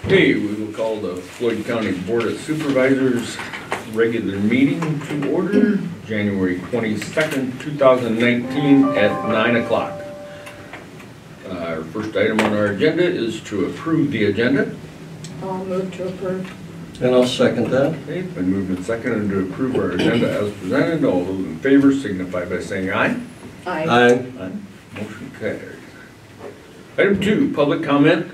Okay, we will call the Floyd County Board of Supervisors regular meeting to order, January 22nd, 2019 at 9 o'clock. Our first item on our agenda is to approve the agenda. I'll move to approve. And I'll second that. Okay, it's been moved and seconded to approve our agenda as presented. All those in favor signify by saying aye. Aye. Aye. Motion carries. Item 2, public comment.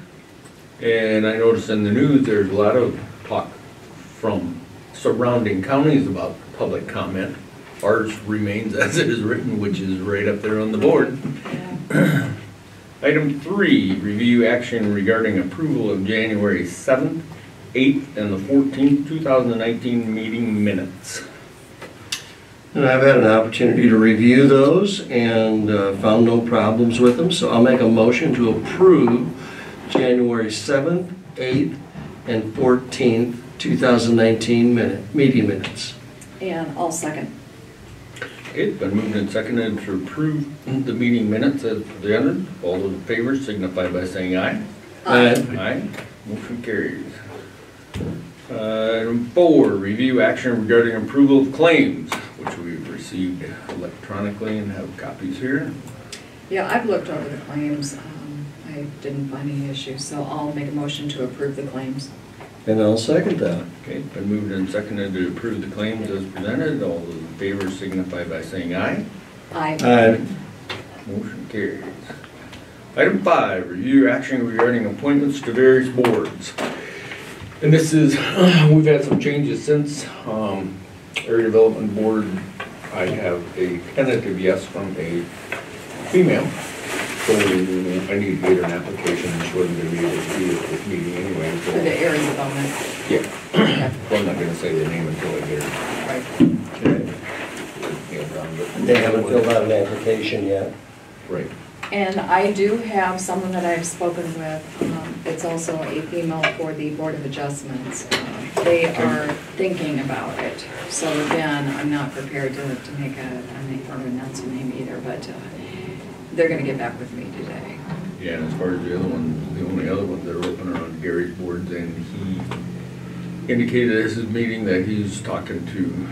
And I noticed in the news there's a lot of talk from surrounding counties about public comment. Ours remains as it is written, which is right up there on the board. Yeah. Item 3, review action regarding approval of January 7th, 8th, and the 14th, 2019 meeting minutes. And I've had an opportunity to review those and found no problems with them, so I'll make a motion to approve January 7th, 8th, and 14th, 2019 meeting minutes. And I'll second. Okay, it's been moved and seconded to approve the meeting minutes as presented. All those in favor signify by saying aye. Aye. Aye. Motion carries. Item 4, review action regarding approval of claims, which we've received electronically and have copies here. Yeah, I've looked over the claims. I didn't find any issues, so I'll make a motion to approve the claims. And I'll second that. Okay, it's been moved and seconded to approve the claims as presented. All those in favor signify by saying aye. Aye. Aye. Motion carries. Item 5, review action regarding appointments to various boards. And this is, we've had some changes since Area Development Board. I have a tentative yes from a female. So I need to get an application, and she wasn't going to be able to be at this meeting anyway. So For the area development. yeah. Well, I'm not going to say the name until I get her. Right. Okay. They haven't filled out an application yet. Right. And I do have someone that I've spoken with. It's also a female for the Board of Adjustments. They are thinking about it. So again, I'm not prepared to make a name or announce a name either, but they're going to get back with me today. Yeah, and as far as the other ones, the only other ones that are open are on Gary's boards, and he indicated at his meeting that he's talking to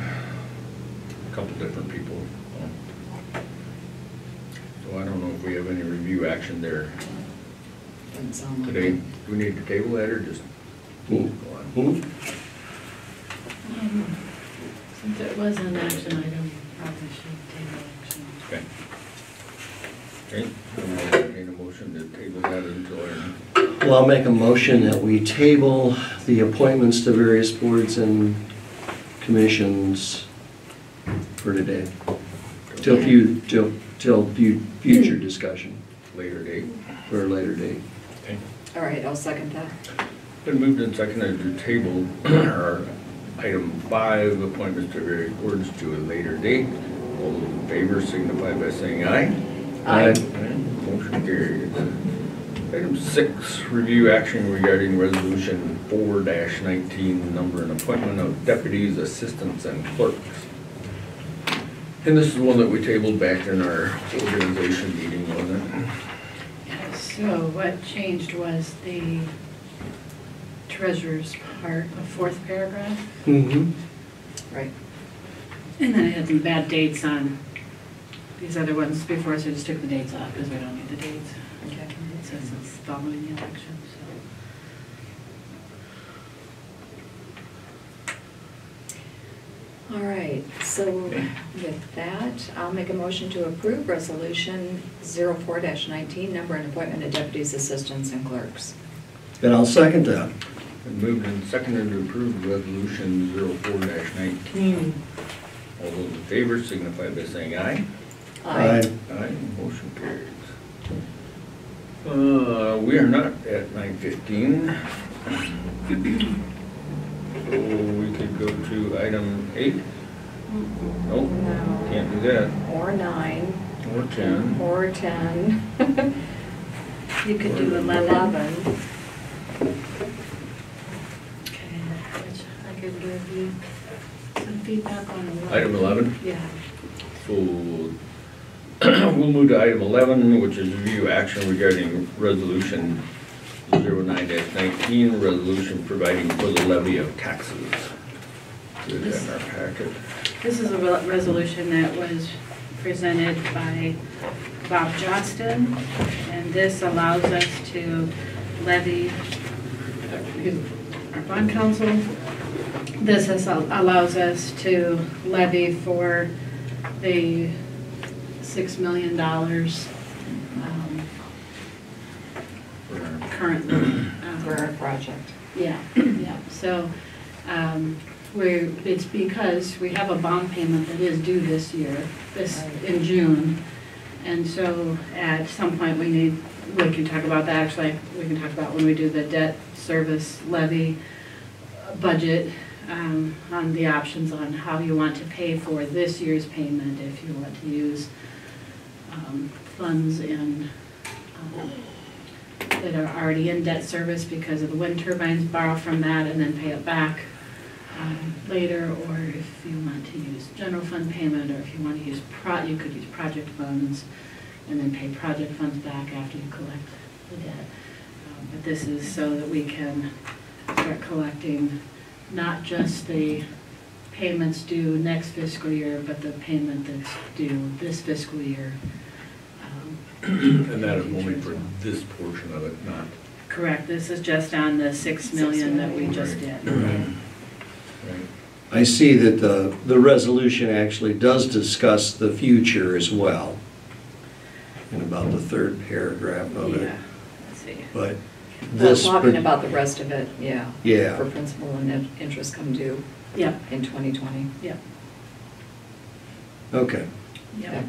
a couple different people. So I don't know if we have any review action there Doesn't sound like today. it. Do we need to table that or just go on? Since it was an action item, probably should table action. Okay. Okay, I'll entertain a motion to table that until our... Well, I'll make a motion that we table the appointments to various boards and commissions for today. Till future discussion later date. for a later date. Okay. All right, I'll second that. Been moved and seconded to table our item 5, appointments to various boards to a later date. All those in favor signify by saying aye. Aye. Motion carries. Item 6, review action regarding resolution 4-19, number and appointment of deputies, assistants, and clerks. And this is one that we tabled back in our organization meeting, wasn't it? Yeah, so what changed was the treasurer's part, the 4th paragraph. Mm-hmm. Right. And then it had some bad dates on these other ones before, so I just took the dates off because we don't need the dates. Okay. It says it's following the election, All right, so with that, I'll make a motion to approve resolution 04-19, number and appointment of deputies, assistants, and clerks. And I'll second that. Been moved and seconded to approve resolution 04-19. All those in favor signify by saying aye. Aye. Aye, motion carries. We are not at 9:15. So we could go to item 8. Nope, No. can't do that. Or 9. Or 10. Or 10. so. You could do 11. Okay, which I could give you some feedback on 11. Item 11? Yeah. So we'll move to item 11, which is review action regarding resolution 09-19, resolution providing for the levy of taxes. Is that in our packet? This is a resolution that was presented by Bob Johnston, and this allows us to levy, our bond council, allows us to levy for the $6 million currently. For our project. Yeah, yeah, so, it's because we have a bond payment that is due this year, in June. And so at some point we can talk about that, actually, we can talk about when we do the debt service levy budget, on the options on how you want to pay for this year's payment, if you want to use funds that are already in debt service because of the wind turbines, borrow from that and then pay it back later, or if you want to use general fund payment, or if you want to use you could use project funds and then pay project funds back after you collect the debt. But this is so that we can start collecting not just the payments due next fiscal year, but the payment that's due this fiscal year. And that is only for this portion of it, not. Correct, this is just on the $6 million that we just did. Right. I see that the resolution actually does discuss the future as well, in about the third paragraph of it. Yeah, let's see. But Well, this. talking about the rest of it, yeah. Yeah. For principal and interest come due Yep, in 2020. yep, Okay. yep.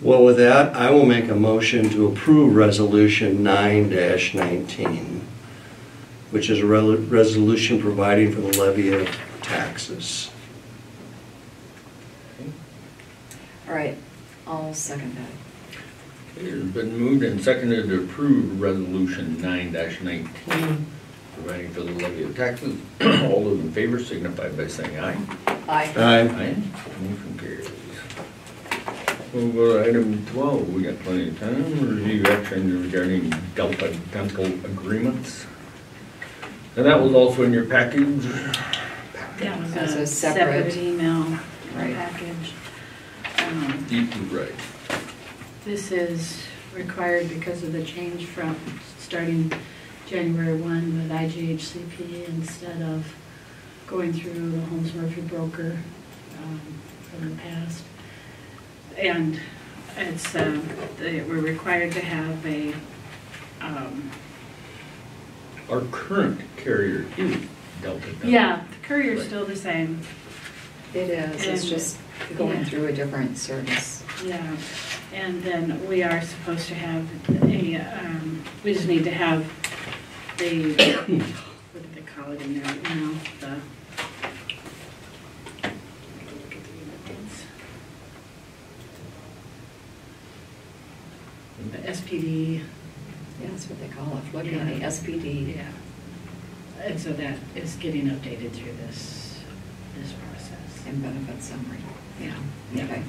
Well, with that, I will make a motion to approve Resolution 9-19, which is a resolution providing for the levy of taxes. All right, I'll second that. It has been moved and seconded to approve resolution 9-19, providing for the levy of taxes. All those in favor signify by saying aye. Aye. Aye. Motion carries. We'll go to item 12. We got plenty of time. Review action regarding Delta Dental agreements. And that was also in your package. That was As a a separate separate- email Right. package. Right. This is required because of the change from starting January 1 with IGHCP instead of going through the Holmes Murphy broker from the past. And it's, we're required to have a, Our current carrier is Delta Dental. yeah, the courier's Right. still the same. It is, it's And- just going yeah. through a different service. Yeah, and then we are supposed to have a, we just need to have the, what do they call it in there right now? The SPD. Yeah, that's what they call it, Flood County SPD. Yeah. And so that is getting updated through this process. And benefit summary. Yeah. Okay.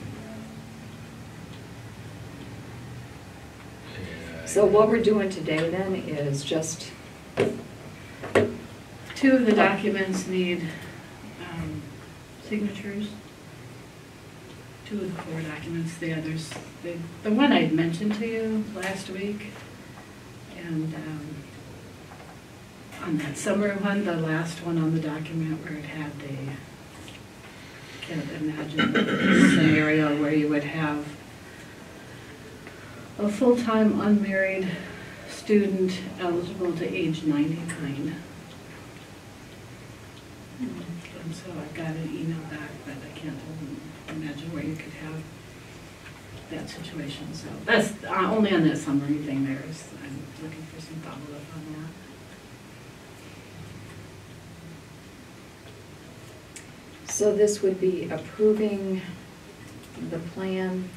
Yeah. So what we're doing today then is just, Two of the documents need signatures. Two of the core documents, the others, the one I'd mentioned to you last week, and on that summer one, the last one on the document where it had the, can't imagine a scenario where you would have a full-time unmarried student eligible to age 99. And so I got an email back, but I can't imagine where you could have that situation. So that's only on that summary thing there is, I'm looking for some follow-up on that. so this would be approving the plan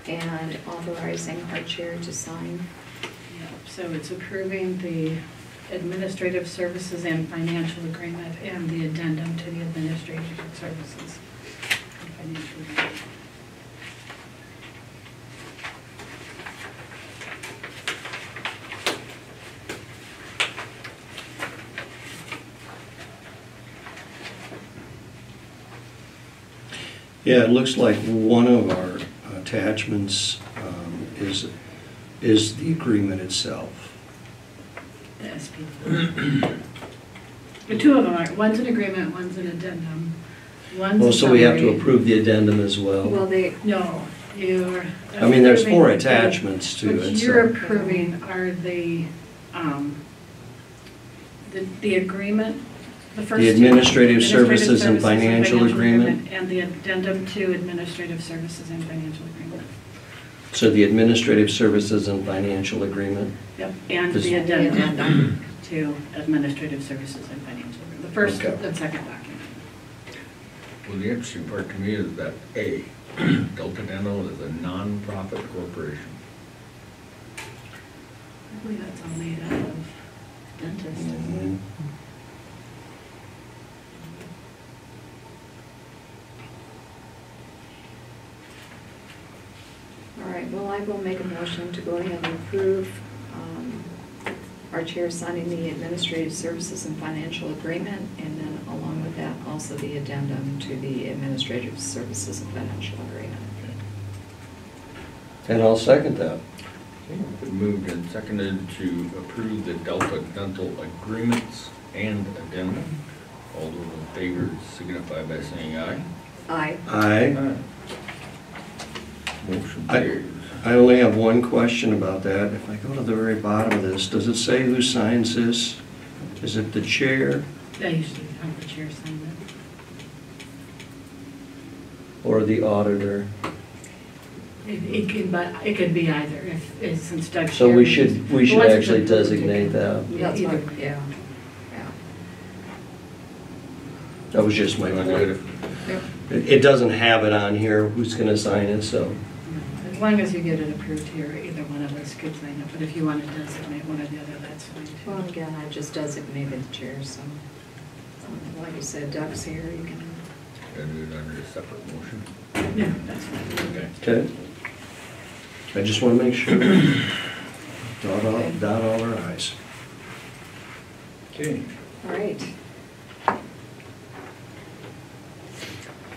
and authorizing our chair to sign. Yeah, so it's approving the administrative services and financial agreement and the addendum to the administrative services and financial agreement. Yeah, it looks like one of our attachments is the agreement itself. The SP. The two of them are, one's an agreement, one's an addendum. One's Well, a so we have to summary. approve the addendum as Well, well. No, you're. I mean, there's four approving- attachments to What it, you're so. approving are the agreement, the first The two. administrative services and financial agreement. And the addendum to administrative services and financial agreement. So the administrative services and financial agreement. Yep, and This- the addendum to administrative services and financial agreement, the first Okay. and second document. Well, the interesting part to me is that A, Delta Dental is a non-profit corporation. I believe that's all made out of dentists, isn't All right, well, I will make a motion to go ahead and approve our chair signing the administrative services and financial agreement, and then along with that, also the addendum to the administrative services and financial agreement. And I'll second that. Okay, been moved and seconded to approve the Delta Dental agreements and addendum. All those in favor signify by saying aye. Aye. Aye. Motion I- carries. I only have one question about that. If I go to the very bottom of this, does it say who signs this? Is it the chair it? I usually have the chair sign or the auditor? it. It could be either, since Doug's So we chairman, should once it's actually approved, it designate can- that. That's Either. what, yeah. That was just my You wanna do it? point. It doesn't have it on here, who's gonna sign it, so. As long as you get it approved here, either one of us could sign it, but if you want to designate one or the other, that's fine too. Well, again, I just designated the chair, so, like you said, Doug's here, you can. Gotta do it under a separate motion. Yeah, that's fine. Okay. Okay. I just wanna make sure. Dot all our i's. Okay. All right.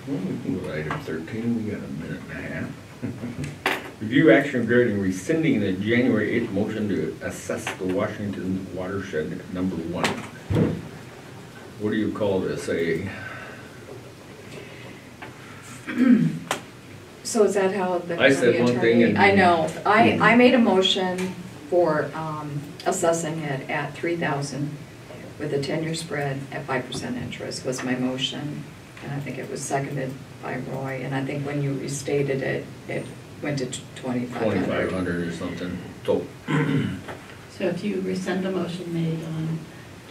Well, we can go to item 13, we got a minute and a half. Review action regarding rescinding the January 8th motion to assess the Washington watershed number 1. What do you call this, So is that how the I said county one thing attorney? and- I know, I made a motion for assessing it at 3,000 with a 10-year spread at 5% interest was my motion. And I think it was seconded by Roy, and I think when you restated it, it went to 2,500. 2,500 or something? So, So if you rescind the motion made on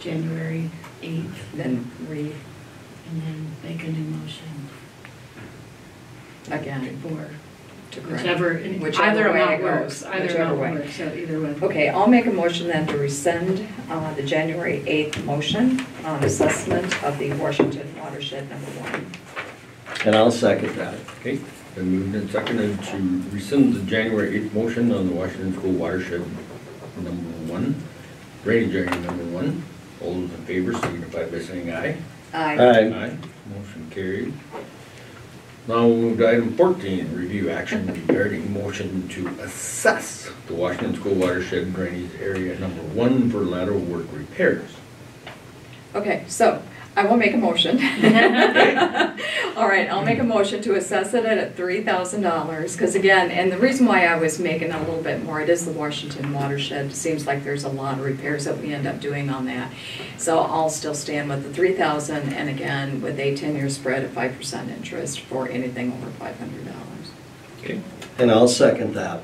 January 8th, Then and then make a new motion again, for to correct. whichever Whichever way amount it works, goes, either whichever amount way. works, so either way. Okay, I'll make a motion then to rescind the January 8th motion on assessment of the Washington watershed number 1. And I'll second that. okay, been moved and seconded to rescind the January 8th motion on the Washington School watershed number 1, drainage area number 1. All those in favor signify by saying aye. Aye. Aye. Motion carried. Now we'll move to item 14, review action regarding motion to assess the Washington School watershed drainage area number 1 for lateral work repairs. Okay, so I will make a motion. All right, I'll make a motion to assess it at $3,000, because again, and the reason why I was making a little bit more, it is the Washington watershed. It seems like there's a lot of repairs that we end up doing on that. So I'll still stand with the 3,000, and again, with a 10-year spread at 5% interest for anything over $500. Okay. And I'll second that.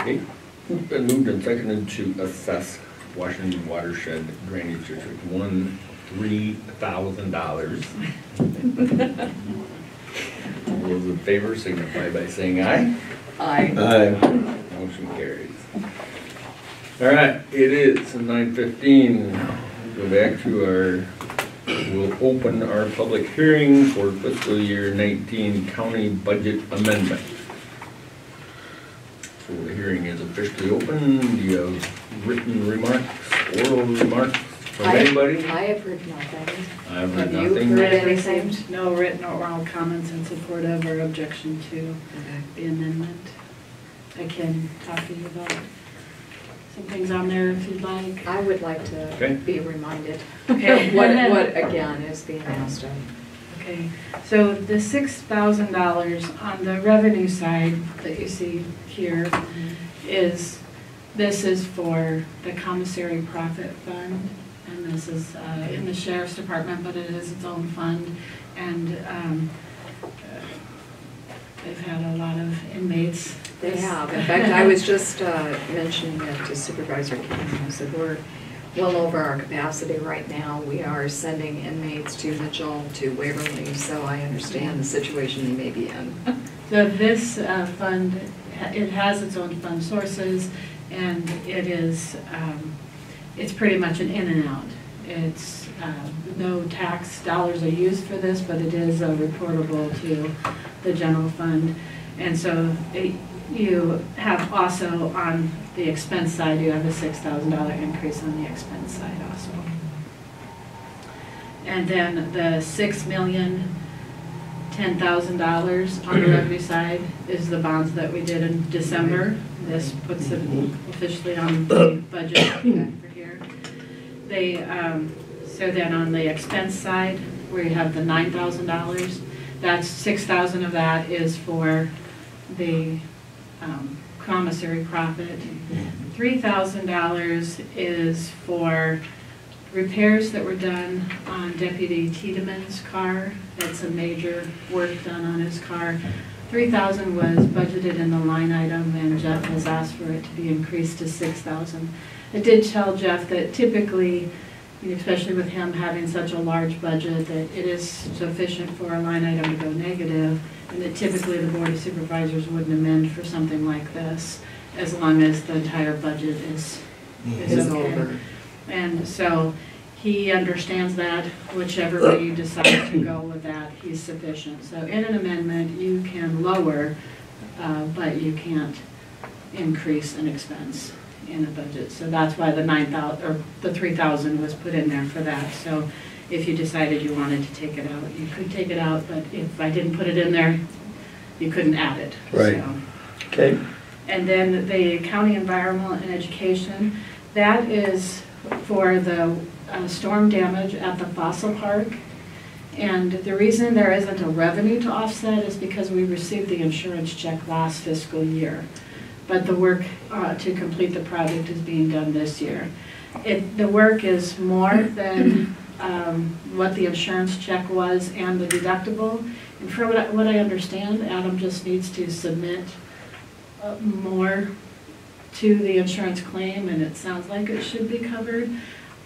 Okay. Been moved and seconded to assess Washington watershed drainage district 1, $3,000. All those in favor signify by saying aye. Aye. Aye. Motion carries. All right, it is 9:15. Go back to we'll open our public hearing for fiscal year 19 county budget amendment. So the hearing is officially open. Do you have written remarks, oral remarks? from anybody? I have heard nothing. I've heard Have you nothing. heard I anything? received no written or oral comments in support of or objection to Okay. the amendment. I can talk to you about some things on there if you'd like. I would like Okay. to be reminded Okay. of what again is being asked of. Okay, so the $6,000 on the revenue side that you see here is, this is for the commissary profit fund, and this is in the sheriff's department, but it is its own fund, and they've had a lot of inmates. They have. In fact, I was just mentioning it to Supervisor King. I said, we're well over our capacity right now. We are sending inmates to Mitchell, to Waverly, so I understand the situation they may be in. So this fund, it has its own fund sources, and it is, it's pretty much an in and out. It's, no tax dollars are used for this, but it is reportable to the general fund. And so you have also on the expense side, you have a $6,000 increase on the expense side also. And then the $6,010,000 on the revenue side is the bonds that we did in December. This puts it officially on the budget for here. They, so then on the expense side, where you have the $9,000, that's $6,000 of that is for the commissary profit. $3,000 is for repairs that were done on Deputy Tiedemann's car. That's some major work done on his car. $3,000 was budgeted in the line item, and Jeff has asked for it to be increased to $6,000. I did tell Jeff that typically, especially with him having such a large budget, that it is sufficient for a line item to go negative, and that typically the Board of Supervisors wouldn't amend for something like this, as long as the entire budget is It's okay. over. And so he understands that, whichever way you decide to go with that, he's sufficient. So in an amendment, you can lower, but you can't increase an expense in a budget. So that's why the 9,000 or the 3,000 was put in there for that. So if you decided you wanted to take it out, you could take it out, but if I didn't put it in there, you couldn't add it. Right. So. Okay. And then the county environmental and education, that is for the storm damage at the fossil park. And the reason there isn't a revenue to offset is because we received the insurance check last fiscal year. But the work to complete the project is being done this year. The work is more than what the insurance check was and the deductible. And from what I understand, Adam just needs to submit more to the insurance claim, and it sounds like it should be covered.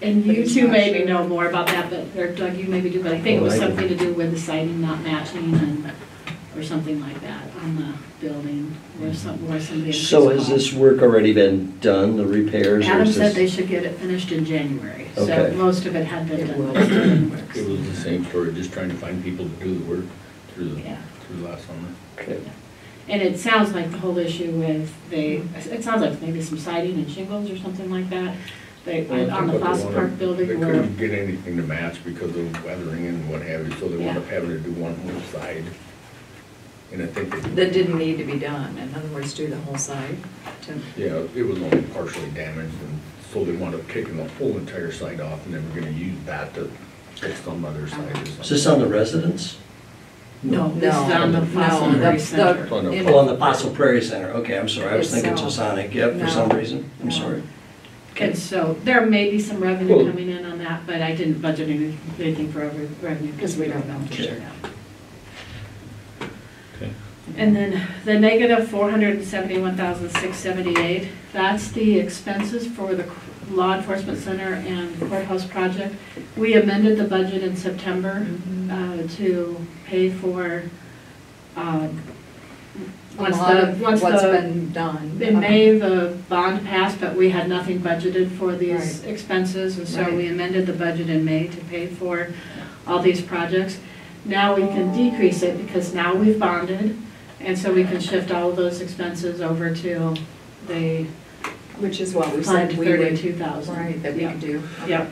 And But you he's two not maybe sure. know more about that, but, or Doug, you maybe do, but I think it was Well, I something to do with the siding not matching and, or something like that on the building, where somebody. So has this work already been done, the repairs? or Adam is said this- they should get it finished in January, so Okay. most of it had been It done. will. but it's still in the works. It was the same story, just trying to find people to do the work through Yeah. last summer. Okay. And it sounds like the whole issue with it sounds like maybe some siding and shingles or something like that. On the Fossil Park building They where, couldn't get anything to match because of weathering and what have you, so they wound Yeah. up having to do one whole side. And I think, That didn't need to be done. In other words, do the whole side. yeah, it was only partially damaged, and so they wound up taking the whole entire side off, and they were gonna use that to fix some other side or something. Is this on the residence? no, this is on the Fossil No, Prairie the- Center. Oh, no. in- Oh, on the Fossil Prairie Center, okay, I'm sorry, I was thinking Itself. Chilsonic, yep, for No. some reason, I'm No. sorry. And so there may be some revenue Well- coming in on that, but I didn't budget anything for revenue. Because we don't know for Okay. sure. Okay. And then the negative 471,678, that's the expenses for the law enforcement center and courthouse project. We amended the budget in September to pay for, A once lot the, of once what's the, been done. in May, the bond passed, but we had nothing budgeted for these Right. expenses, and so Right. we amended the budget in May to pay for all these projects. Now we can decrease it because now we've bonded, and so we can shift all of those expenses over to the Which is what we fund said we would, 32,000. right, that we Yep. could do. Yep.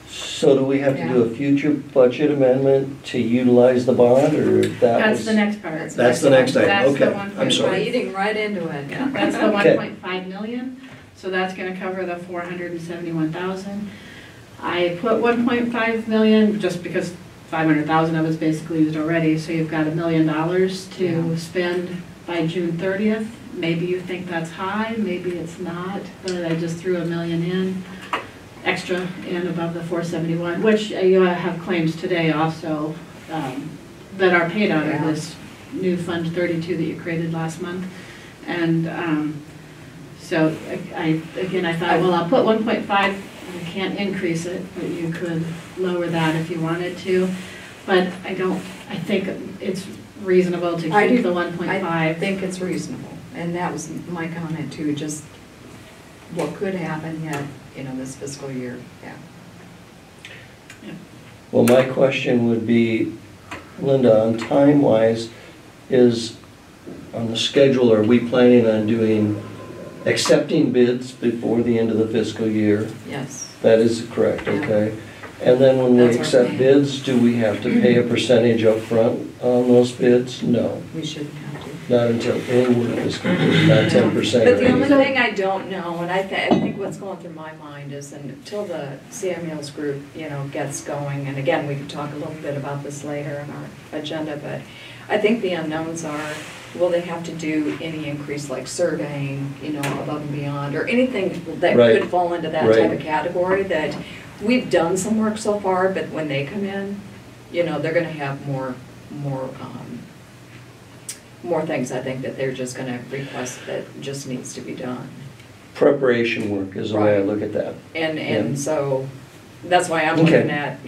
So do we have to do a future budget amendment to utilize the bond, or that That's was? the next part. That's the next item, That's the okay, I'm 1.5. sorry. Eating right into it, yeah. That's the Okay. 1.5 million, so that's gonna cover the 471,000. I put 1.5 million just because 500,000 of it's basically used already, so you've got $1 million to Yeah. spend by June 30th. Maybe you think that's high, maybe it's not, but I just threw $1 million in, extra and above the 471, which you have claims today also that are paid out of Yeah. this new Fund 32 that you created last month. And so I thought, well, I'll put 1.5, you can't increase it, but you could lower that if you wanted to. But I think it's reasonable to I keep do- the 1.5. I think it's reasonable, and that was my comment too, just what could happen yet, this fiscal year, yeah. Well, my question would be, Linda, on time-wise, is on the schedule, are we planning on accepting bids before the end of the fiscal year? Yes, That is correct, Yeah. okay? And then when we That's our accept plan. bids, do we have to pay a percentage up front on those bids? No, we shouldn't have to. not until, not 10%. But the or only anything. thing I don't know, and I think what's going through my mind is until the Samuels group, gets going, and again, we could talk a little bit about this later in our agenda, but I think the unknowns are, will they have to do any increase like surveying, above and beyond, or anything that Right. could fall into that Right. type of category that we've done some work so far, but when they come in, they're gonna have more things, I think, that they're just gonna request that just needs to be done. Preparation work is the way I Right. look at that. And Yeah. so, that's why I'm Okay. looking at,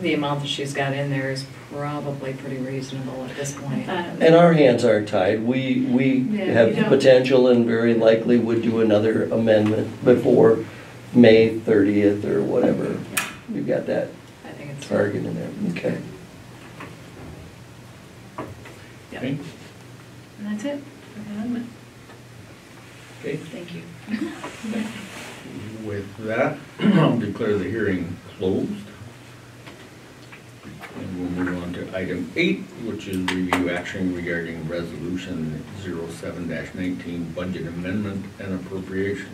the amount that she's got in there is probably pretty reasonable at this point. And our hands are tied. We Yeah, have you the don't- potential and very likely would do another amendment before May 30th or whatever. You've got that I think it's. target in there, okay. Okay, And that's it for the amendment. okay. Thank you. With that, I'll declare the hearing closed. And we'll move on to item 8, which is review action regarding resolution 07-19, budget amendment and appropriations.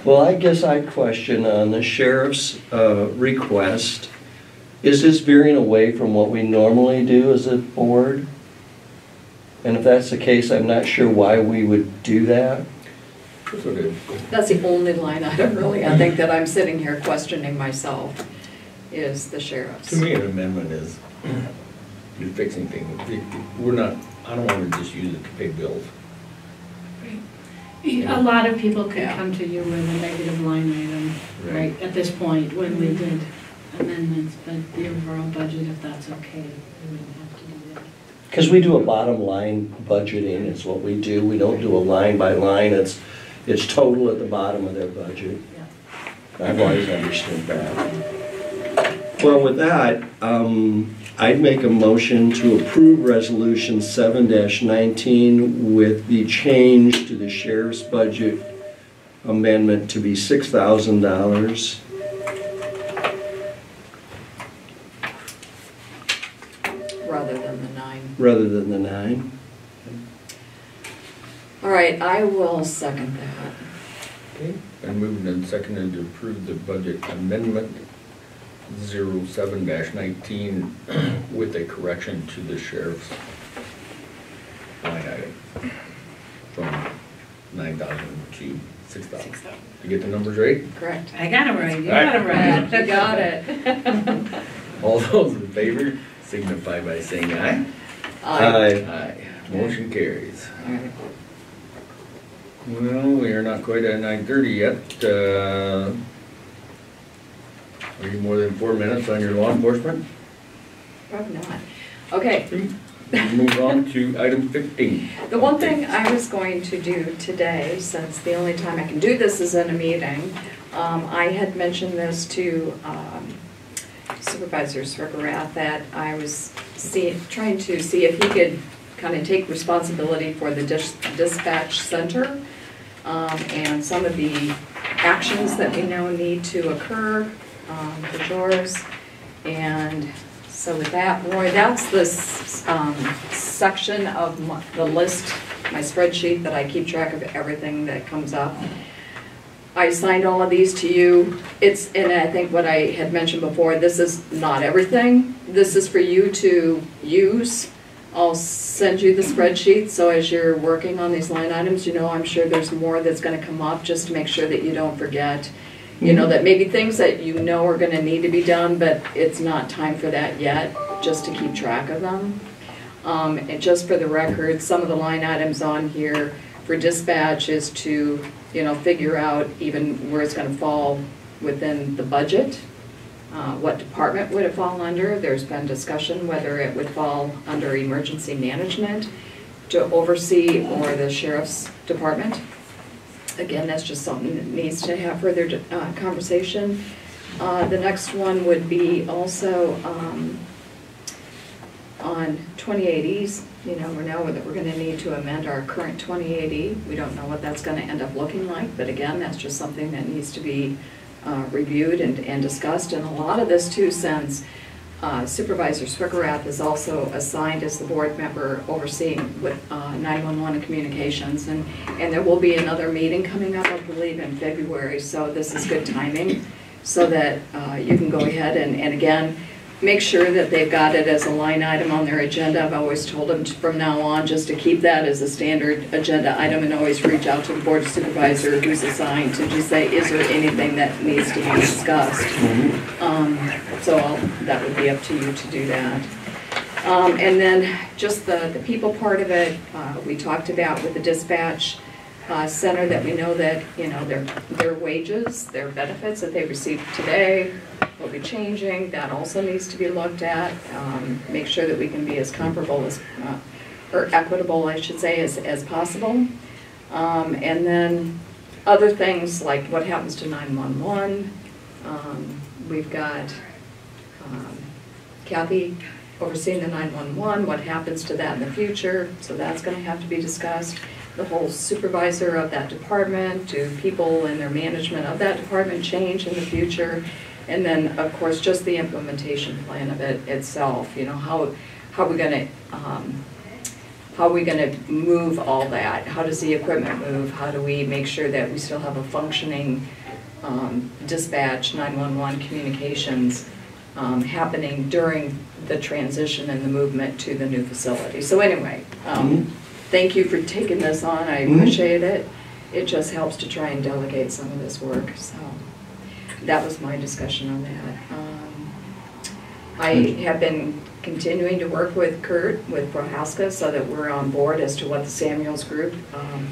Well, I guess I'd question on the sheriff's request, is this veering away from what we normally do as a board? And if that's the case, I'm not sure why we would do that. That's what it- That's the only line item, really, I think that I'm sitting here questioning myself, is the sheriff's. To me, an amendment is you're fixing things. We're not, I don't want to just use it to pay bills. A lot of people could Yeah. come to you with a negative line item, Right. right, at this point, when we did amendments, but the overall budget, if that's okay, we wouldn't have to do that. Because we do a bottom line budgeting, is what we do. We don't do a line by line, it's total at the bottom of their budget. Yeah. I've always understood that. Well, with that, I'd make a motion to approve resolution 7-19 with the change to the sheriff's budget amendment to be $6,000. Rather than the 9. Rather than the 9. All right, I will second that. Okay. And moved and seconded to approve the budget amendment 07-19 with a correction to the sheriff's line item from 9,000 to 6,000. You get the numbers right? Correct. I got it right, you Right. got it right. You got it. All those in favor signify by saying aye. Aye. Aye. Motion carries. All right. Well, we are not quite at 9:30 yet. Are you more than 4 minutes on your law enforcement? Probably not. Okay, We'll move on to item 15. the one thing I was going to do today, since the only time I can do this is in a meeting, I had mentioned this to Supervisor Srikarath, that I was trying to see if he could kind of take responsibility for the dispatch center. and some of the actions that we know need to occur for yours. And so with that, Roy, that's this section of the list, my spreadsheet that I keep track of everything that comes up. I assigned all of these to you. And I think what I had mentioned before, this is not everything. This is for you to use. I'll send you the spreadsheet, so as you're working on these line items, you know, I'm sure there's more that's gonna come up, just to make sure that you don't forget. You know, that maybe things that you know are gonna need to be done, but it's not time for that yet, just to keep track of them. And just for the record, some of the line items on here for dispatch is to, you know, figure out even where it's gonna fall within the budget. What department would it fall under? There's been discussion whether it would fall under emergency management to oversee or the sheriff's department. Again, that's just something that needs to have further conversation. The next one would be also on 2080s. You know, we know that we're going to need to amend our current 2080. We don't know what that's going to end up looking like, but again, that's just something that needs to be reviewed and discussed. And a lot of this too, since Supervisor Swickerath is also assigned as the board member overseeing with 911 and communications, and there will be another meeting coming up, I believe, in February, so this is good timing, so that you can go ahead and again, make sure that they've got it as a line item on their agenda. I've always told them from now on just to keep that as a standard agenda item and always reach out to the board supervisor who's assigned to just say, is there anything that needs to be discussed? So that would be up to you to do that. And then just the people part of it, we talked about with the dispatch center, that we know that, you know, their wages, their benefits that they receive today will be changing. That also needs to be looked at. Make sure that we can be as comparable as, or equitable, I should say, as possible. And then other things like what happens to 911. We've got Kathy overseeing the 911, what happens to that in the future, so that's going to have to be discussed. The whole supervisor of that department, do people and their management of that department change in the future? And then, of course, just the implementation plan of it itself. You know, how are we going to move all that? How does the equipment move? How do we make sure that we still have a functioning dispatch, 911 communications happening during the transition and the movement to the new facility? So anyway, thank you for taking this on. I appreciate it. It just helps to try and delegate some of this work. So that was my discussion on that. I have been continuing to work with Kurt, with Prohaska, so that we're on board as to what the Samuels group,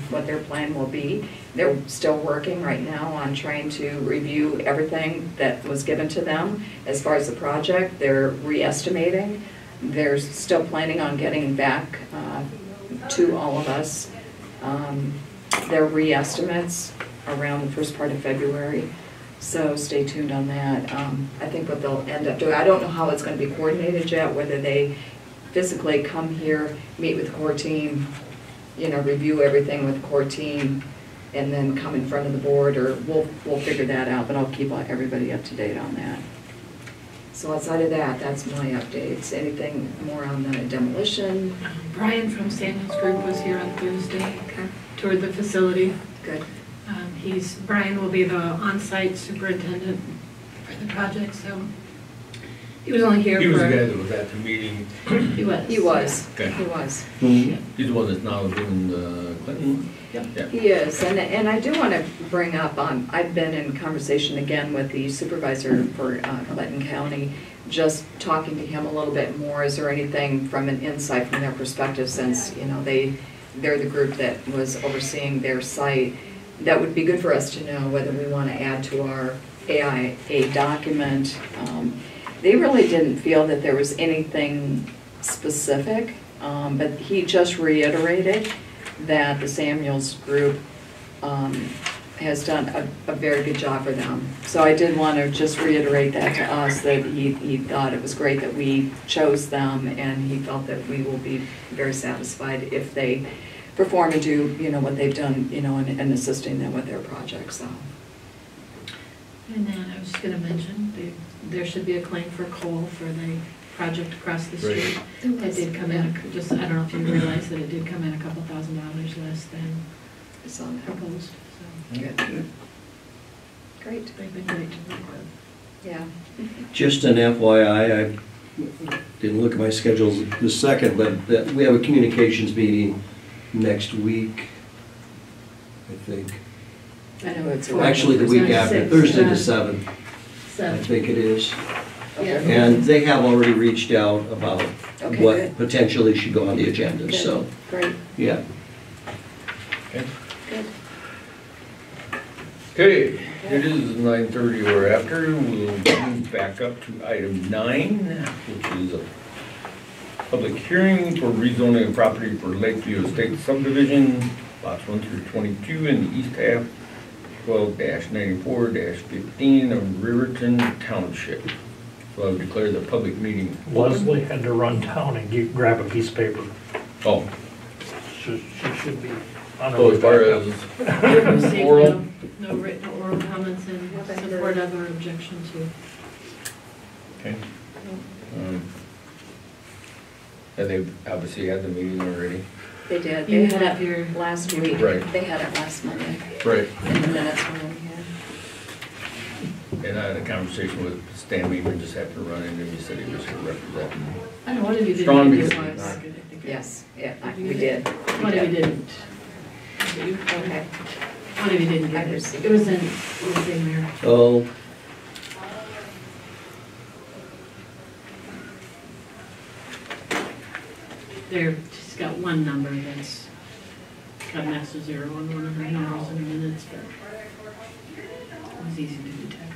what their plan will be. They're still working right now on trying to review everything that was given to them as far as the project. They're re-estimating. They're still planning on getting back to all of us their re-estimates around the first part of February. So stay tuned on that. I think what they'll end up doing, I don't know how it's going to be coordinated yet, whether they physically come here, meet with the core team, you know, review everything with the core team, and then come in front of the board, or we'll figure that out, but I'll keep everybody up to date on that. So outside of that, that's my updates. Anything more on the demolition? Brian from Samuels Group was here on Thursday, toured the facility. Good. Brian will be the on-site superintendent for the project, so he was only here He was for... the guy that was at the meeting. He was. He was. Okay. He was. He's the one that's now doing the Clinton. Yep. Yeah. He is, and I do want to bring up, I've been in conversation again with the supervisor for Clinton County, just talking to him a little bit more. Is there anything from an insight from their perspective, since, you know, they're the group that was overseeing their site, that would be good for us to know whether we want to add to our AIA document. They really didn't feel that there was anything specific, but he just reiterated that the Samuels group has done a very good job for them. So I did want to just reiterate that to us, that he thought it was great that we chose them, and he felt that we will be very satisfied if they perform and do, what they've done, and assisting them with their projects, so. And then I was just gonna mention, there should be a claim for coal for the project across the Right. street. It did come in, just, I don't know if you realize that it did come in a couple $1,000s less than It's on there. proposed, so Good. Great, they've been great to work with. yeah. Just an FYI, I didn't look at my schedules this second, but we have a communications meeting next week, I think. I know it's. Actually, the week after, Thursday the 7th, I So, think it is. yeah. And they have already reached out about Okay, what good. potentially should go on the agenda, Good. so, Great, yeah. Okay. good. Okay, it is 9:30 or after. We'll move back up to item 9, which is a public hearing for rezoning of property for Lakeview Estate subdivision, lots 1 through 22 in the east half, 12-94-15 of Riverton Township. So I would declare the public meeting open. Leslie had to run down and grab a piece of paper. Oh, She should be on her so way as far back as up. Received oral, no written or oral comments in support of or objection to. okay. Have they obviously had the meeting already? They did, You they had have your- it last week. Right. They had it last Monday, Right. in the minutes were in here. And I had a conversation with Stan Weaver, just happened to run into him, he said he was going to represent me. I don't know, what if you didn't? Strong give because you it's one? not- Yes, yeah, we did. What if you didn't? Okay. What if you didn't I get it? received It was in there. Oh, They're, she's got one number that's got an extra 0 on one of her numbers in her minutes, but it was easy to detect.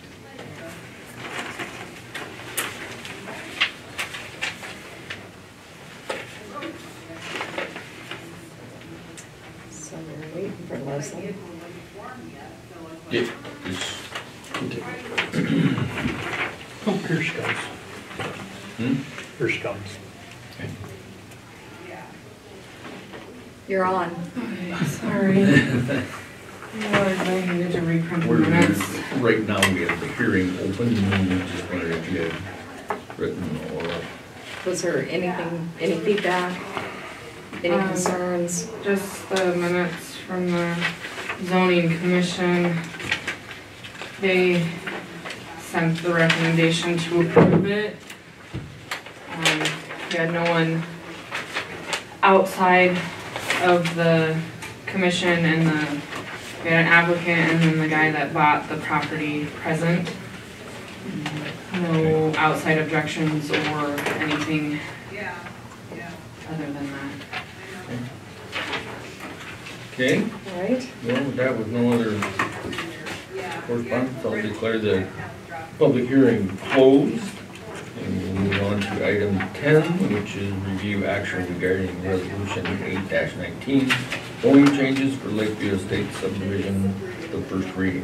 So we're waiting for Leslie. Yeah, it's- Oh, here she comes. hmm? Here she comes. You're on. Sorry. Lord, I needed to reprint the We're, minutes. right now, we have the hearing open, and we just wondered if you had written or, Was there anything, any feedback? Any Um, concerns? Just the minutes from the zoning commission. They sent the recommendation to approve it. We had no one outside of the commission and we had an applicant and then the guy that bought the property present. No outside objections or anything other than that. okay? All right, Well, with that, with no other correspondence, I'll declare the public hearing closed. And we'll move on to item 10, which is review action regarding resolution 8-19, zoning changes for Lakeview Estate subdivision, the first reading.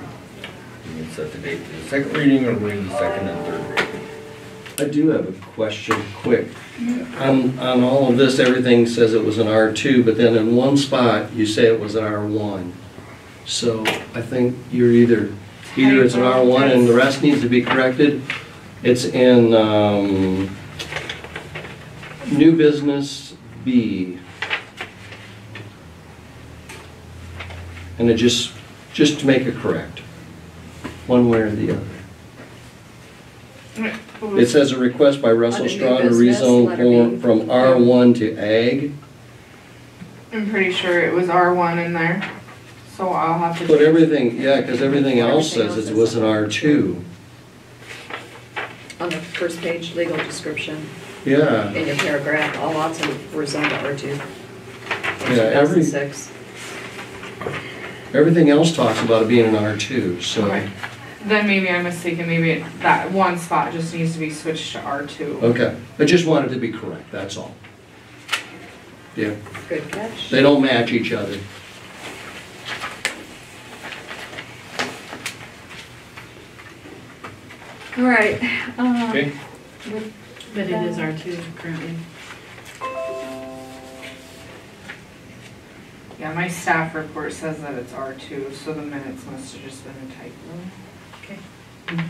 You can set the date for the second reading or read the second and third reading. I do have a question, quick. On all of this, everything says it was an R2, but then in one spot, you say it was an R1. So I think you're either it's an R1 and the rest needs to be corrected. It's in new business B. And it just to make it correct, one way or the other. It says a request by Russell Under new Strawn to business, rezone letter B. from R1 to Ag. I'm pretty sure it was R1 in there, so I'll have to. But everything, yeah, because everything else says it was an R2. on the first page, legal description, Yeah, in your paragraph, all lots were zoned to R2. Yeah, 2006. everything else talks about it being an R2, so, Okay. Then maybe I'm mistaken, maybe that one spot just needs to be switched to R2. okay. I just wanted to be correct, that's all. Yeah, Good catch. they don't match each other. All right. Okay? But it is R2 currently. Yeah, my staff report says that it's R2, so the minutes must have just been a typo. Okay.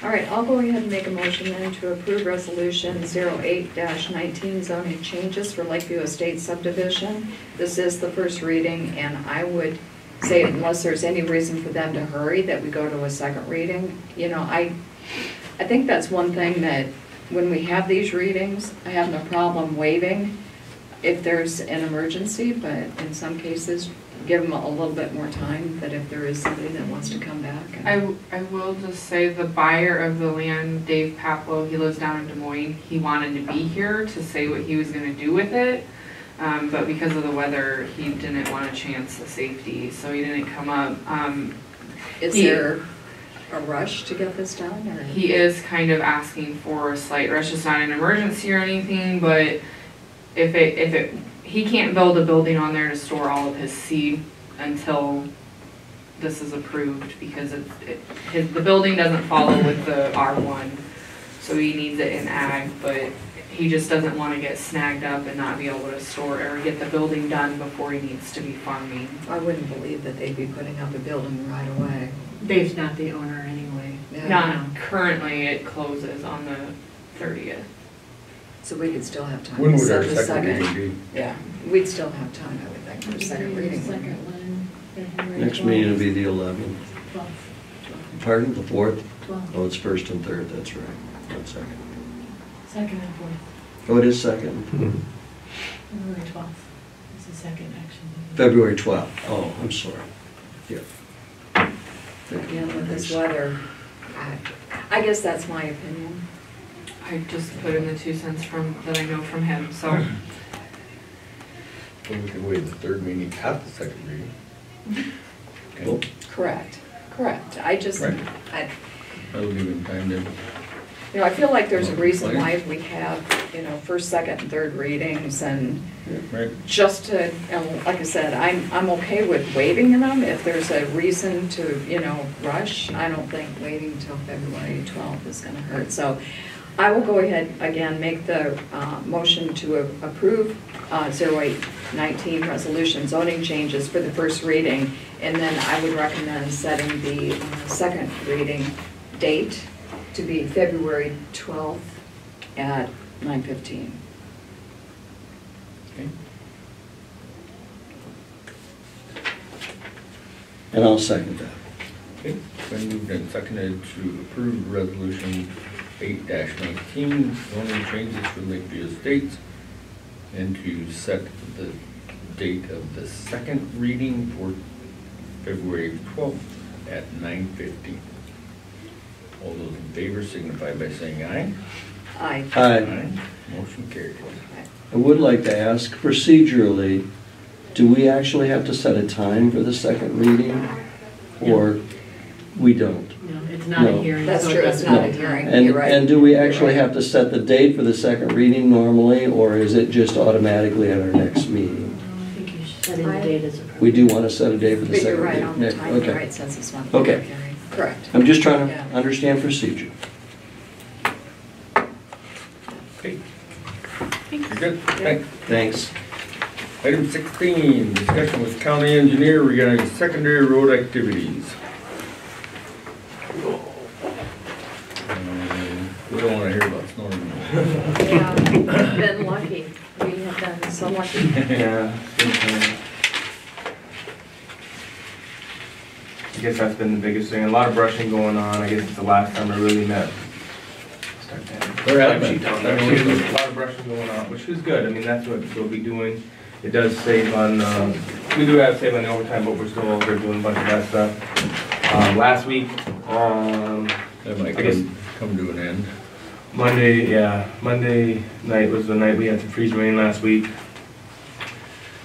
All right, I'll go ahead and make a motion then to approve resolution 08-19 zoning changes for Lakeview Estates subdivision. This is the first reading, and I would say unless there's any reason for them to hurry, that we go to a second reading. You know, I think that's one thing that when we have these readings, I have no problem waiving if there's an emergency, but in some cases, give them a little bit more time, that if there is somebody that wants to come back. I will just say the buyer of the land, Dave Paplow, he lives down in Des Moines. He wanted to be here to say what he was gonna do with it. But because of the weather, he didn't want to chance the safety, so he didn't come up. Is there a rush to get this done, or? He is kind of asking for a slight rush. It's not an emergency or anything, but he can't build a building on there to store all of his seed until this is approved, because the building doesn't follow with the R1, so he needs it in ag, but he just doesn't want to get snagged up and not be able to store or get the building done before he needs to be farming. I wouldn't believe that they'd be putting up a building right away. Dave's not the owner anyway. Yeah. Not currently, it closes on the 30th. So we could still have time When to would our set the second reading be? Yeah, we'd still have time, I would think, for a second reading. Second one, February Next 12th. meeting will be the 11th. 12th. Pardon, the 4th? 12th. Oh, it's 1st and 3rd, that's right, not 2nd. Second and fourth, Oh, it is 2nd? February 12th is the second action. February 12th, oh, I'm sorry. Yeah. Again, with this weather, I guess that's my opinion. I just put in the 2 cents that I know from him, so. So we could waive the third meeting past the second reading. Cool. Okay, Correct. I just, Right. that'll give him time to, I feel like there's a reason why we have, first, second, and third readings, and right? just to, and like I said, I'm okay with waiving them if there's a reason to, rush. I don't think waiting till February 12th is gonna hurt. So I will go ahead, again, make the motion to approve 08-19 resolution zoning changes for the first reading, and then I would recommend setting the second reading date to be February 12th at 9:15. Okay. And I'll second that. Okay, been moved and seconded to approve resolution 8-19, zoning changes for Lakeview Estates, and to set the date of the second reading for February 12th at 9:50. All those in favor signify by saying aye. Aye. Aye. Motion carries. I would like to ask procedurally, do we actually have to set a time for the second reading? Or we don't? No, it's not a No. hearing. That's so it true, it's doesn't not a have hearing. time. And, You're right. and do we You're actually right. have to set the date for the second reading normally, or is it just automatically at our next meeting? I think you should set in the date as appropriate. We do want to set a date for the But second you're reading? right on the Nick? time, you're Okay. right, since it's not a Okay. public hearing. Correct. I'm just trying Yeah. to understand procedure. Okay. You're good? Thanks. Thanks. Item 16, discussion with county engineer regarding secondary road activities. We don't want to hear about snow removal. Yeah, we've been lucky. We have been so lucky. Yeah. I guess that's been the biggest thing. A lot of brushing going on. I guess it's the last time I really met. Start that. Where at? Sheet down there. A lot of brushing going on, which is good. I mean, that's what we'll be doing. It does save on, we do have to save on the overtime, but we're still over there doing a bunch of that stuff. Last week, That might I guess- come to an end. Monday night was the night we had some freeze rain last week.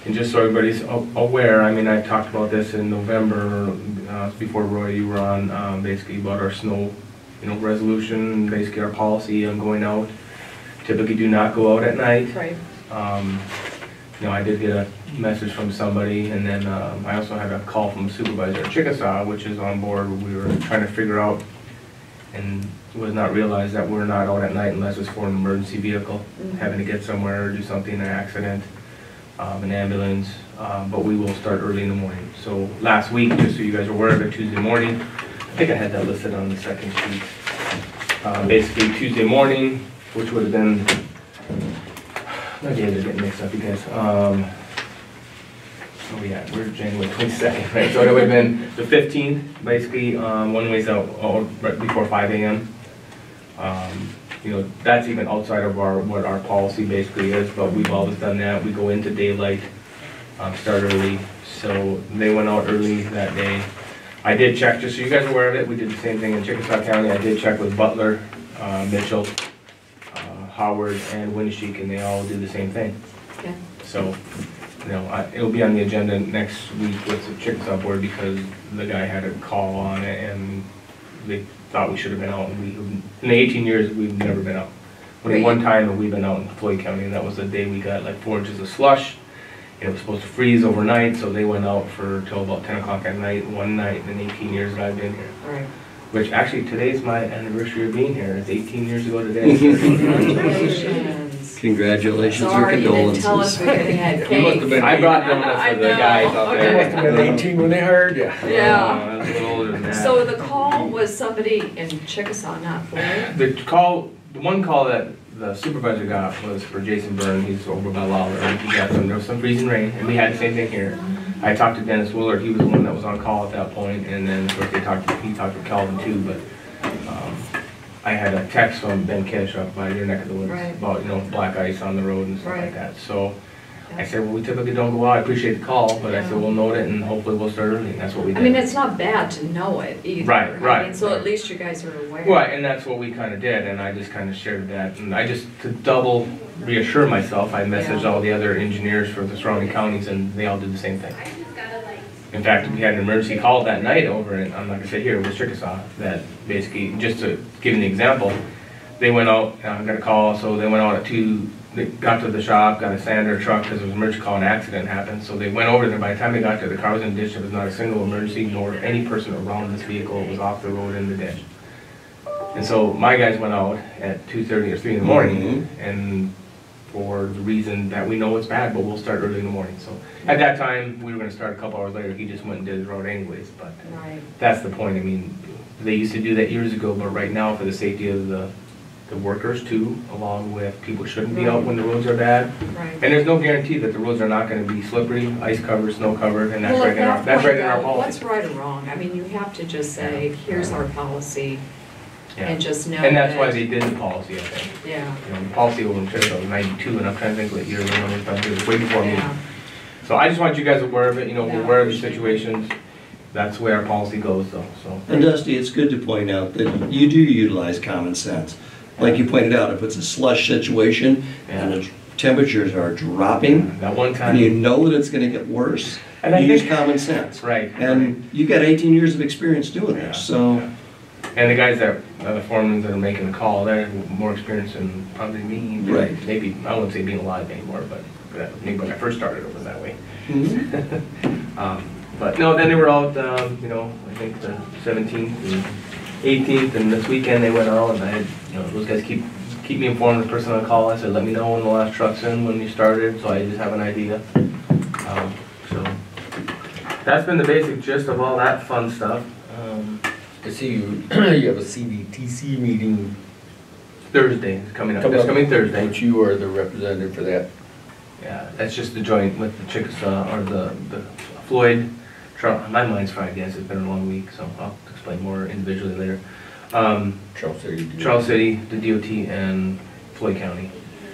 And just so everybody's aware, I mean, I talked about this in November, before Roy, you were on, basically about our snow, resolution, basically our policy on going out. Typically do not go out at night. Right. I did get a message from somebody, and then I also had a call from a supervisor at Chickasaw, which is on board. We were trying to figure out, and was not realized that we're not out at night unless it's for an emergency vehicle, Mhm. having to get somewhere or do something, an accident, an ambulance, but we will start early in the morning. So last week, just so you guys are aware of it, Tuesday morning, I think I had that listed on the second sheet. Basically Tuesday morning, which would have been, my days are getting mixed up, you guys. Oh yeah, we're January 22nd, right? So it would have been the 15th, basically, one way's out right before 5 a.m. You know, that's even outside of what our policy basically is, but we've always done that. We go into daylight, start early. So they went out early that day. I did check, just so you guys are aware of it, we did the same thing in Chickasaw County. I did check with Butler, Mitchell, Howard, and Winneshiek, and they all did the same thing. Okay. So, you know, it'll be on the agenda next week with the Chickasaw board because the guy had a call on it and they thought we should have been out. And in the 18 years, we've never been out. Only one time that we've been out in Floyd County, and that was the day we got like 4 inches of slush. And it was supposed to freeze overnight, so they went out for till about 10 o'clock at night, one night in 18 years that I've been here. Right. Which actually, today's my anniversary of being here. It's 18 years ago today. Congratulations. Congratulations and Sorry, you didn't tell us condolences. we had You must have cake. been I brought 18. donuts I for the know. guys out You there. must have been 18 when they hired you. Yeah. I was a little older than that. So the call was somebody in Chickasaw, not Floyd? The one call that the supervisor got was for Jason Byrne. He's over by Lawler. And there was some freezing rain, and we had the same thing here. I talked to Dennis Willard. He was the one that was on call at that point, and then of course he talked to Calvin too. But I had a text from Ben Kish up by your neck of the woods Right. about black ice on the road and stuff Right. like that. So I said, well, we typically don't go out. I appreciate the call, but I said we'll note it and hopefully we'll start early. And that's what we did. I mean, it's not bad to know it either. Right, I right, mean, so right. at least you guys are aware. Right, and that's what we kind of did, and I just kind of shared that, and I just, to double reassure myself, I messaged Yeah. all the other engineers for the surrounding counties, and they all did the same thing. In fact, we had an emergency call that night over in, I'm not gonna say here, it was Chickasaw, that basically, just to give you an example, they went out, got a call, so they went out at 2, they got to the shop, got a sander truck, because there was an emergency call, an accident happened, so they went over there, by the time they got there, the car was in the ditch, there was not a single emergency, nor any person around this vehicle, it was off the road in the ditch. And so my guys went out at 2:30 or 3 in the morning, and for the reason that we know it's bad, but we'll start early in the morning, so. At that time, we were gonna start a couple hours later, he just went and did his road anyways, but Right. that's the point, I mean, they used to do that years ago, but right now, for the safety of the workers too, along with people shouldn't be out when the roads are bad. Right. And there's no guarantee that the roads are not gonna be slippery, ice covered, snow covered, and that's Well, right at in our, that that's right point in our though, policy. what's right or wrong? I mean, you have to just say, here's our policy, Yeah. and just know And that's why that- they did the policy, I think. Yeah, You know, the policy over in Chickasaw was 92, and I'm trying to think what year they went in, it was way before me. yeah. So I just want you guys aware of it, we're Yeah. aware of the situations, that's where our policy goes though, so. And Dusty, it's good to point out that you do utilize common sense. Like you pointed out, if it's a slush situation and the temperatures are dropping, That one and you time, know that it's gonna get worse, And I you use think- common sense. right. And you got 18 years of experience doing Yeah. this, so. And the guys that, the foremen that are making the call, they're more experienced than probably me. Right. Maybe, I wouldn't say being alive anymore, but maybe when I first started it was that way. But no, then they were out, I think the 17th and 18th, and this weekend they went out, and I had, those guys keep me informed, the person on call, I said, let me know when the last truck's in, when you started, so I just have an idea. So, that's been the basic gist of all that fun stuff. I see you, you have a CDTC meeting, Thursday is coming up, this coming Thursday. which you are the representative for that. Yeah, that's just the joint with the Chickasaw, or the Floyd, my mind's fried, yes, it's been a long week, so I'll explain more individually later. Charles City. Charles City, the DOT, and Floyd County.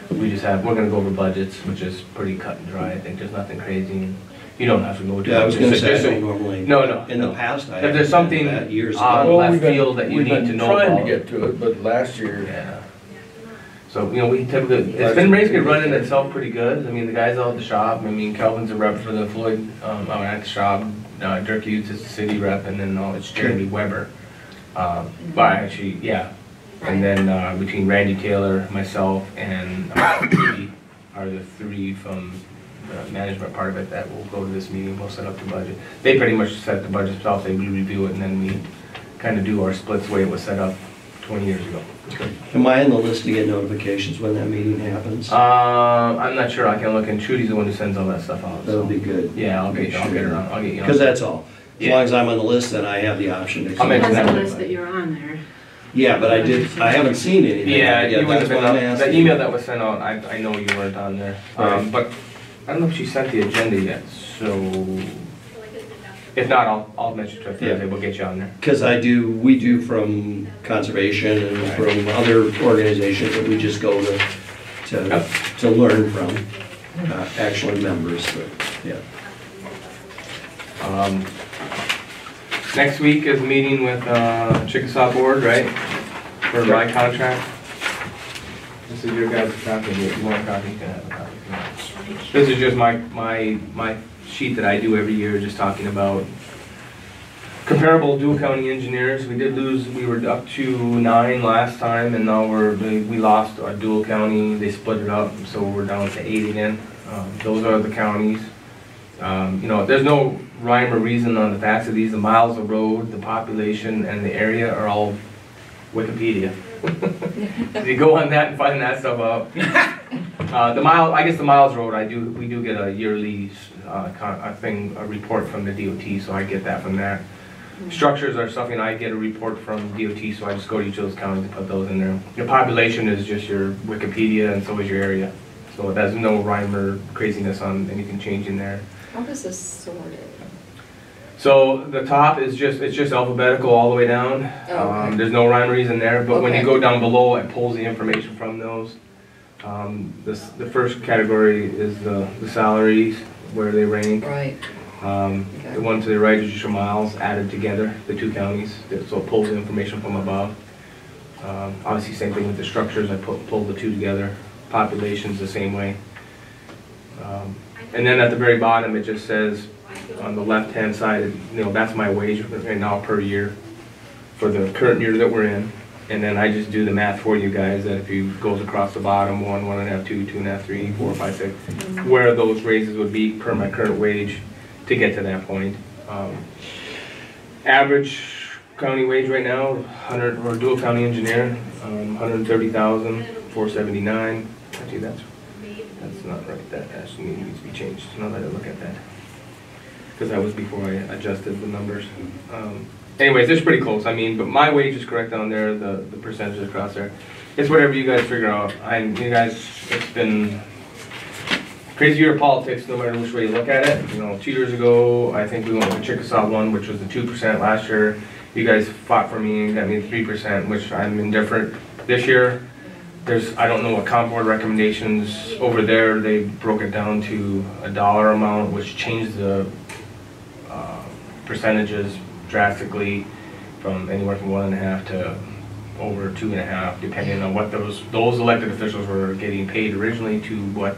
We're gonna go over budgets, which is pretty cut and dry, I think, there's nothing crazy. You don't have to go to. Yeah, I was gonna say, I Just so- don't normally. No. In the past, I. If there's something that years on ago. left we've been- field that you we've need been to know trying about. to get to it, but last year, Yeah. So, we typically, it's been basically running itself pretty good. I mean, the guys out at the shop, Calvin's a rep for the Floyd, at the shop. Dirk Hughes is the city rep, and then it's Jeremy Weber. But actually, yeah. And then between Randy Taylor, myself, and Stevie are the 3 from the management part of it that will go to this meeting. We'll set up the budget. They pretty much set the budget themselves. They review it, and then we kind of do our splits the way it was set up 20 years ago. Am I on the list to get notifications when that meeting happens? I'm not sure, I can look, and Trudy's the one who sends all that stuff out. That'll so. be good. Yeah, I'll get her on, I'll get you on. Because that's all. As Yeah. long as I'm on the list, then I have the option to. I'll mention That's that. the list that you're on there. Yeah, but I haven't seen anything. Yeah, yet. you wouldn't have That's been why I'm on, the asking. email that was sent out, I know you weren't on there. Right. But I don't know if she sent the agenda yet, so if not, I'll mention to her Thursday, Yeah. we'll get you on there. Because we do from conservation and from other organizations that we just go Yep. to learn from, actually members, but, yeah. Next week is a meeting with Chickasaw Board, right? For my contract. This is your guys' copy, if you want a copy, you can have a copy. This is just my sheet that I do every year, just talking about comparable dual county engineers. We did lose, we were up to 9 last time, and now we lost our dual county, they split it up, so we're down to 8 again. Those are the counties. You know, there's no rhyme or reason on the facts of these. The miles of road, the population, and the area are all Wikipedia. You go on that and find that stuff out. I guess the miles road, we do get a yearly a report from the DOT, so I get that from that. Structures are something I get a report from DOT, so I just go to each of those counties and put those in there. Your population is just your Wikipedia, and so is your area. So there's no rhyme or craziness on anything changing there. How is this sorted? So the top is it's just alphabetical all the way down. Oh, okay. There's no rhyme or reason there, but when you Okay. go down below, it pulls the information from those. The first category is the salaries, where they rank. Right. The one to the right is just your miles added together, the two counties, so it pulls the information from above. Obviously, same thing with the structures, I pull the two together. Population's the same way. And then at the very bottom, it just says, on the left-hand side, you know, that's my wage right now per year for the current year that we're in. And then I just do the math for you guys, that if you goes across the bottom, 1, 1.5, 2, 2.5, 3, 4, 5, 6, where those raises would be per my current wage to get to that point. Average county wage right now, 100, or dual county engineer, 130,479. Actually, that's not right. That actually needs to be changed. Now that I look at that, because that was before I adjusted the numbers. Anyways, it's pretty close. I mean, but my wage is correct on there. The percentages across there. It's whatever you guys figure out. You guys, it's been crazy year of politics, no matter which way you look at it. You know, 2 years ago, I think we went with the Chickasaw one, which was the 2%. Last year, you guys fought for me and got me the 3%, which I'm indifferent. This year, I don't know what comp board recommendations over there. They broke it down to a dollar amount, which changed the percentages drastically from anywhere from 1.5 to over 2.5, depending on what those elected officials were getting paid originally to what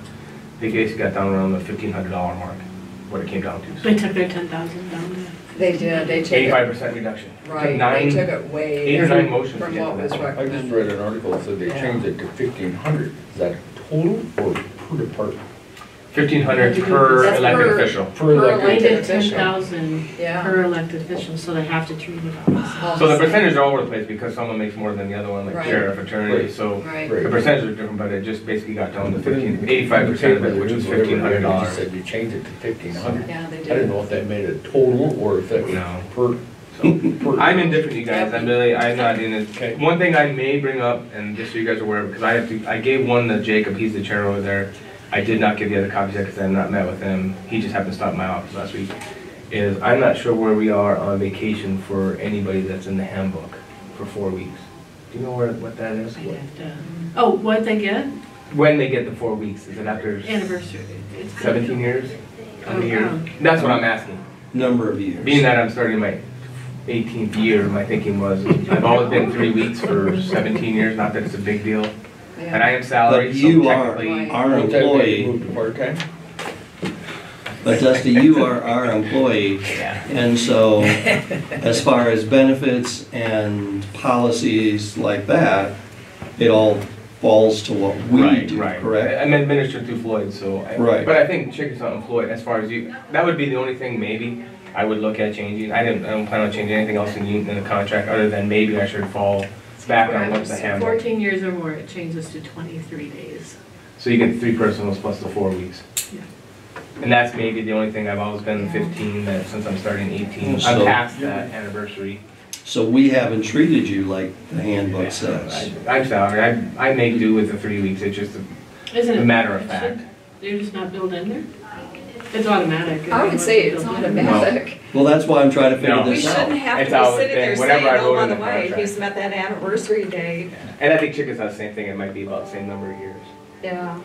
they basically got down around the $1,500 mark, what it came down to. So They took their 10,000 down there. They did, they took it, 85% reduction. right, Nine- they took it way 8 or 9 motions to from get what to was that. I just recommended. read an article that said they changed it to 1,500. Is that total or per department? 1,500 per That's elected per- official. Per Per elected. They elected did official. 10,000 Yeah. per elected official, so they have to treat it all. So the percentages are all over the place because someone makes more than the other one, like Right. sheriff, attorney, Right. so Right. Right. the percentages are different, but it just basically got down to 85% of it, which was You $1,500. said you changed it to 1,500. Yeah, they I didn't did. know if that made it total or if that was No. per. So, I'm indifferent, you guys, I'm not in it. Okay. One thing I may bring up, and just so you guys are aware, because I gave one to Jacob, he's the chair over there. I did not give the other copies yet because I have not met with him. He just happened to stop in my office last week. I'm not sure where we are on vacation for anybody that's in the handbook for 4 weeks. Do you know what that is? I'd have to- Oh, what they get? When they get the 4 weeks, is it after Anniversary. It's 17 years? How many Oh, years? wow. That's what I'm asking. Number of years. Being that I'm starting my 18th year, my thinking was, I've always been 3 weeks for 17 years, not that it's a big deal. Yeah. And I am salaried, But so you are technically, our Won't that make it employee, move to part-time? but Dusty, you are our employee. yeah. And so, as far as benefits and policies like that, it all falls to what we do, correct? I'm administered through Floyd, so. Right. But I think Chickasaw and Floyd, as far as you, that would be the only thing maybe I would look at changing. I don't plan on changing anything else in the contract, other than maybe I should fall back on what the handbook. 14 years or more, it changes to 23 days. So you get 3 personals plus the 4 weeks. Yeah. And that's maybe the only thing, I've always been 15, that since I'm starting 18, So- I'm past that anniversary. So we haven't treated you like the handbook says. I'm sorry, I make do with the 3 weeks, it's just Isn't a it? matter of fact. They're just not built in there? It's automatic. I would say it's automatic. Well, that's why I'm trying to figure No. We this out. shouldn't have to It's be always sitting there been, whenever saying, I wrote oh, by in the the way, contract. he's met that anniversary date. And I think Chica's the same thing, it might be about the same number of years. Yeah.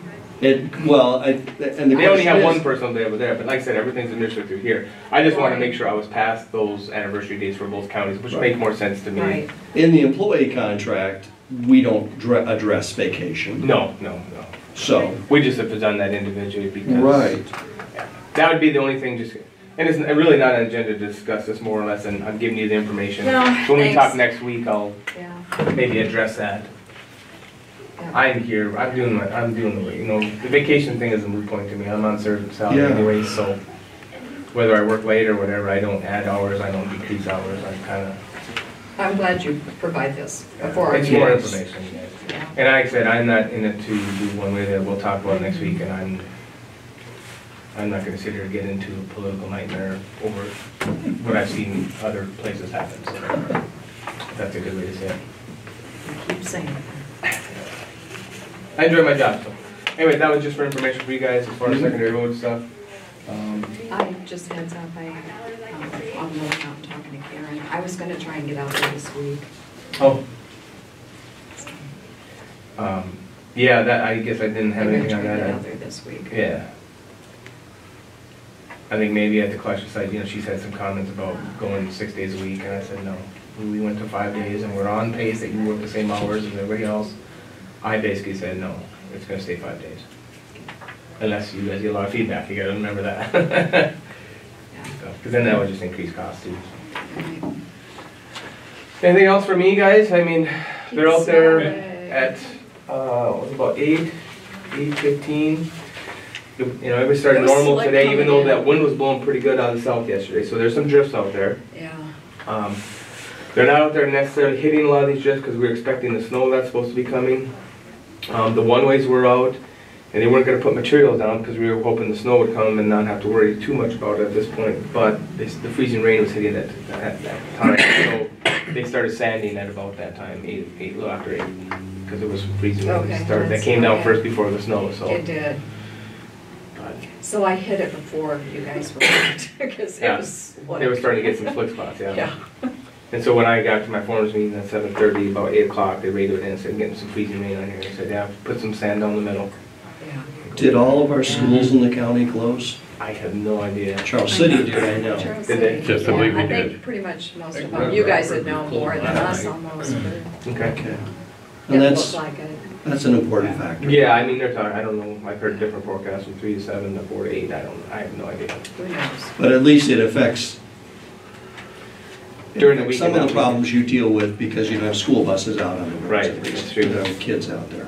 Well, and the They only question have is- one person over there, but like I said, everything's initially through here. I just wanna make sure I was past those anniversary dates for both counties, which make more sense to me. Right. In the employee contract, we don't address vacation. No. So, We just have done that individually because. right. That would be the only thing, just, and it's really not an agenda to discuss this more or less, and I'm giving you the information. No, So when we talk thanks. next week, I'll Yeah. maybe address that. Yeah. I'm here, I'm doing the, you know, the vacation thing is a moot point to me, I'm on certain salary Yeah. anyway, so whether I work late or whatever, I don't add hours, I don't decrease hours, I'm kinda, I'm glad you provide this before. it's more meetings. information. Yeah. And like I said, I'm not in it to do one way that we'll talk about next week, and I'm not gonna sit here and get into a political nightmare over what I've seen other places happen, so that's a good way to say it. Keep saying it. I enjoy my job, so. Anyway, that was just for information for you guys as far as secondary road stuff. I just heads up, on the out and talking to Karen. I was gonna try and get out there this week. Oh. Yeah, that, I guess I didn't have I'm gonna anything try on and get out that. there this week. Yeah. I think maybe at the collection site, you know, she's had some comments about going 6 days a week, and I said, no. We went to 5 days, and we're on pace that you work the same hours as everybody else. I basically said, no, it's gonna stay 5 days. Unless you guys get a lot of feedback, you gotta remember that. Yeah. Because then that would just increase costs too. Right. Anything else for me, guys? I mean, they're out there Keep at, what was it, about 8:15. You know, everybody started It was normal slick today, even coming though in. that wind was blowing pretty good out of the south yesterday. So there's some drifts out there. Yeah. They're not out there necessarily hitting a lot of these drifts because we're expecting the snow that's supposed to be coming. The one-ways were out, and they weren't gonna put material down because we were hoping the snow would come and not have to worry too much about it at this point. But the freezing rain was hitting at that time, so they started sanding at about that time, a little after 8, because it was freezing rain. Okay, That that's came down okay. first before the snow, so. It did. but So I hit it before you guys were, because it Yeah. was. They were starting to get some slick spots, yeah. Yeah. And so when I got to my foreman's meeting at 7:30, about 8 o'clock, they radioed in and said, getting some freezing rain on here. They said, yeah, put some sand down the middle. Yeah. Did all of our schools in the county close? I have no idea. Charles City did, I know. Charles Did they? City. Yes, I believe Yeah, they I think did. pretty much most Like of them, Red you guys Rock would know would more be than closed us that almost, but Okay. Okay. it And looked that's, like it. that's an important factor. Yeah, I mean, they're talking, I don't know, I've heard different forecasts from 3 to 7 to 4 to 8, I have no idea. Who knows? But at least it affects During the week. some of the problems you deal with because you don't have school buses out on the roads. Right, at least. that's true. You have kids out there.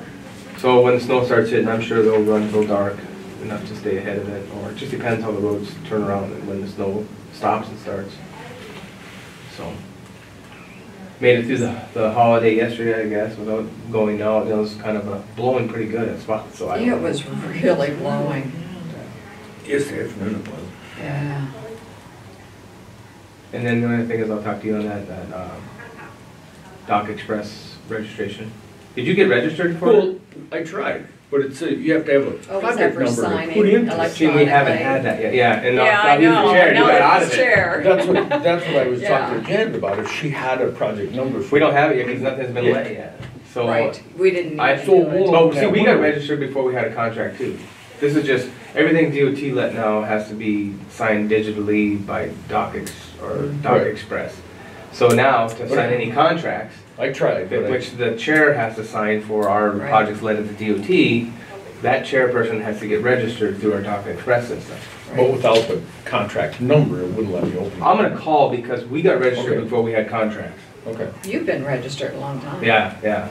So when the snow starts hitting, I'm sure they'll run till dark, enough to stay ahead of it, or it just depends how the roads turn around and when the snow stops and starts. So, made it through the holiday yesterday, I guess, without going out. It was kind of blowing pretty good at spots, so I don't know. It was really blowing. Yesterday afternoon it was. Yeah. And then the other thing is, I'll talk to you on that Dock Express registration. Did you get registered for it? Well, I tried, but it's, you have to have a Oh, is that project for number to signing put into it. elect- See, we haven't had that yet, yeah, and Yeah, now I he's the know. chair, you Now got that out he's of it. chair. That's what I was talking to Yeah. Janet about, if she had a project number. We don't have it yet, because nothing's been Yeah. let yet, so. Right, we didn't I even so do it. we'll- Oh, see, we got registered before we had a contract too. This is just, everything DOT let now has to be signed digitally by Dock Right. Express. So now, to sign any contracts, I tried, but which the chair has to sign for our Right. projects led at the DOT, that chairperson has to get registered through our Dock Express system. but without the contract number, it wouldn't let me open it. I'm gonna call because we got registered Okay. before we had contracts. Okay, You've been registered a long time. Yeah, yeah.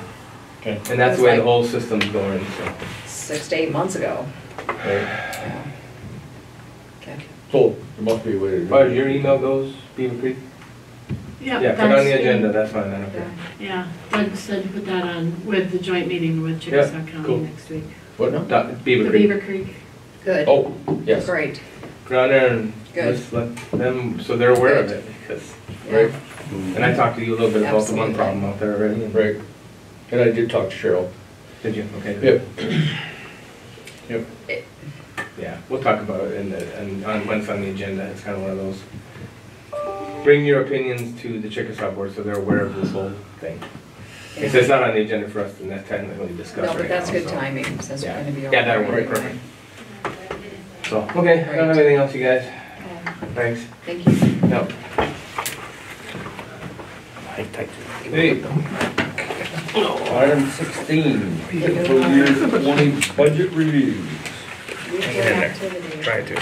okay. And that's the way the whole system's going, so. 6 to 8 months ago. Right. Yeah. Okay. So, there must be a way to do Oh, it. your email goes, Beaver Creek? Yeah, Yeah, put on the that's- agenda, that's fine, I don't care. Yeah, Doug said to put that on with the joint meeting with Chickasaw County cool. next week. What now? Beaver The Creek. Beaver Creek. Good, Oh, yes, great, Go down there and Good. just let them, so they're aware of it, because, right, and I talked to you a little bit about the one Absolutely. problem out there already. right. And I did talk to Cheryl. Did you? Okay. Yep. Yeah, we'll talk about it and when it's on the agenda, it's kind of one of those. Bring your opinions to the Chickasaw board so they're aware of this whole thing. If it's not on the agenda for us to technically discuss No, right now. but that's good so- timing, since we're Yeah. gonna be. Yeah, that'll over work, anyway. perfect. So, okay, I don't have anything else, you guys. Thanks. Thank you. No. Hey, Item 16, fiscal year 20 budget reviews. Weekend activities. Try to.